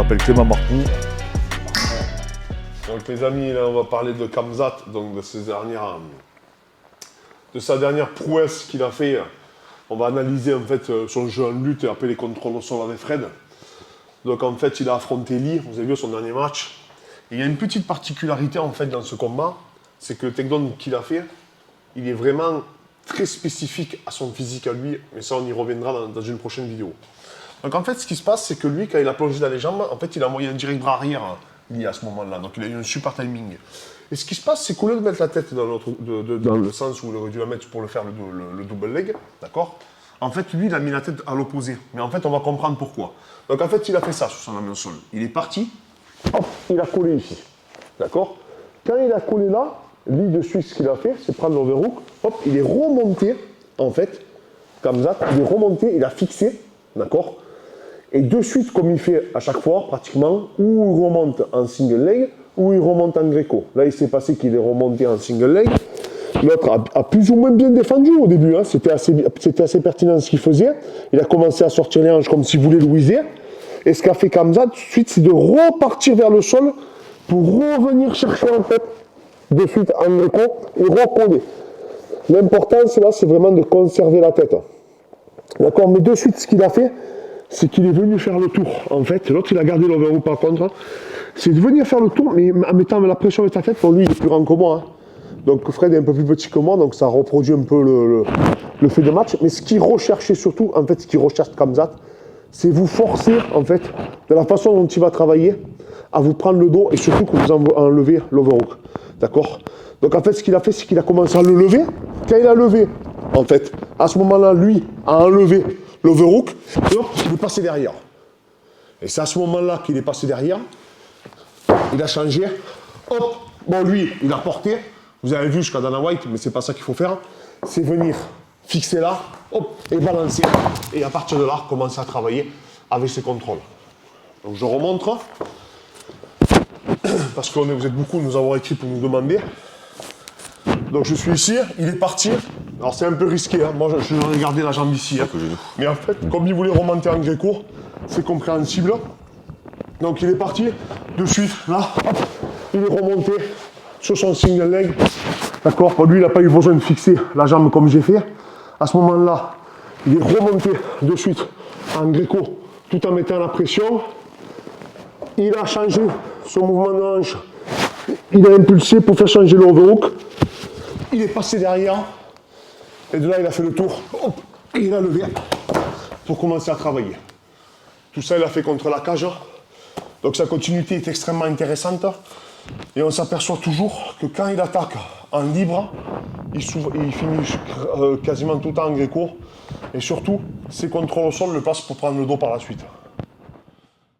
m'appelle Clément Marcoux. Donc les amis, là on va parler de Khamzat, donc de sa dernière prouesse qu'il a fait. On va analyser en fait son jeu en lutte et après les contrôles au sol avec Fred. Donc en fait il a affronté Lee, vous avez vu son dernier match. Et il y a une petite particularité en fait dans ce combat, c'est que le takedown qu'il a fait, il est vraiment très spécifique à son physique à lui, mais ça on y reviendra dans une prochaine vidéo. Donc en fait ce qui se passe, c'est que lui quand il a plongé dans les jambes, en fait il a envoyé un direct bras arrière Lee à ce moment-là, donc il a eu un super timing. Et ce qui se passe, c'est qu'au lieu de mettre la tête dans le sens où il aurait dû la mettre pour le faire le double leg, d'accord? En fait, lui, il a mis la tête à l'opposé. Mais en fait, on va comprendre pourquoi. Donc en fait, il a fait ça sur son ami au sol. Il est parti, hop, il a collé ici, d'accord? Quand il a collé là, lui, de suite, ce qu'il a fait, c'est prendre l'overhook, hop, il est remonté, en fait, comme ça, il est remonté, il a fixé, d'accord? Et de suite, comme il fait à chaque fois, pratiquement, ou il remonte en single leg, ou il remonte en gréco. Là, il s'est passé qu'il est remonté en single leg. L'autre a plus ou moins bien défendu au début. Hein. C'était assez pertinent ce qu'il faisait. Il a commencé à sortir les hanches comme s'il voulait louiser. Et ce qu'a fait Khamzat, tout de suite, c'est de repartir vers le sol pour revenir chercher en fait, de suite en gréco et recoller. L'importance là, c'est vraiment de conserver la tête. D'accord? Mais de suite, ce qu'il a fait, c'est qu'il est venu faire le tour. En fait, l'autre, il a gardé l'overhook par contre. C'est de venir faire le tour, mais en mettant la pression avec ta tête. Pour lui, il est plus grand que moi. Hein. Donc Fred est un peu plus petit que moi, donc ça reproduit un peu le fait de match. Mais ce qu'il recherchait surtout, en fait, ce qu'il recherche Khamzat, c'est vous forcer, en fait, de la façon dont il va travailler, à vous prendre le dos et surtout que vous enlevez l'overhook. D'accord? Donc en fait, ce qu'il a fait, c'est qu'il a commencé à le lever. Quand il a levé, en fait, à ce moment-là, lui a enlevé l'overhook et hop, il est passé derrière. Et c'est à ce moment-là qu'il est passé derrière. Il a changé. Hop, bon lui, il a porté. Vous avez vu jusqu'à Dana White, mais c'est pas ça qu'il faut faire. C'est venir fixer là, hop, et balancer. Et à partir de là, commencer à travailler avec ses contrôles. Donc je remonte. Parce que vous êtes beaucoup à nous avoir écrit pour nous demander. Donc je suis ici, il est parti. Alors c'est un peu risqué, hein. Moi je vais regarder la jambe ici. Hein. Mais en fait, comme il voulait remonter en gréco, c'est compréhensible. Donc il est parti, de suite, là, hop, il est remonté sur son single leg. D'accord? Pour lui, il n'a pas eu besoin de fixer la jambe comme j'ai fait. À ce moment-là, il est remonté de suite en gréco, tout en mettant la pression. Il a changé son mouvement de hanche. Il a impulsé pour faire changer l'overhook. Il est passé derrière. Et de là, il a fait le tour. Hop, et il a levé pour commencer à travailler. Tout ça, il a fait contre la cage. Donc sa continuité est extrêmement intéressante. Et on s'aperçoit toujours que quand il attaque en libre, il finit quasiment tout le temps en gréco. Et surtout, ses contrôles au sol le passent pour prendre le dos par la suite.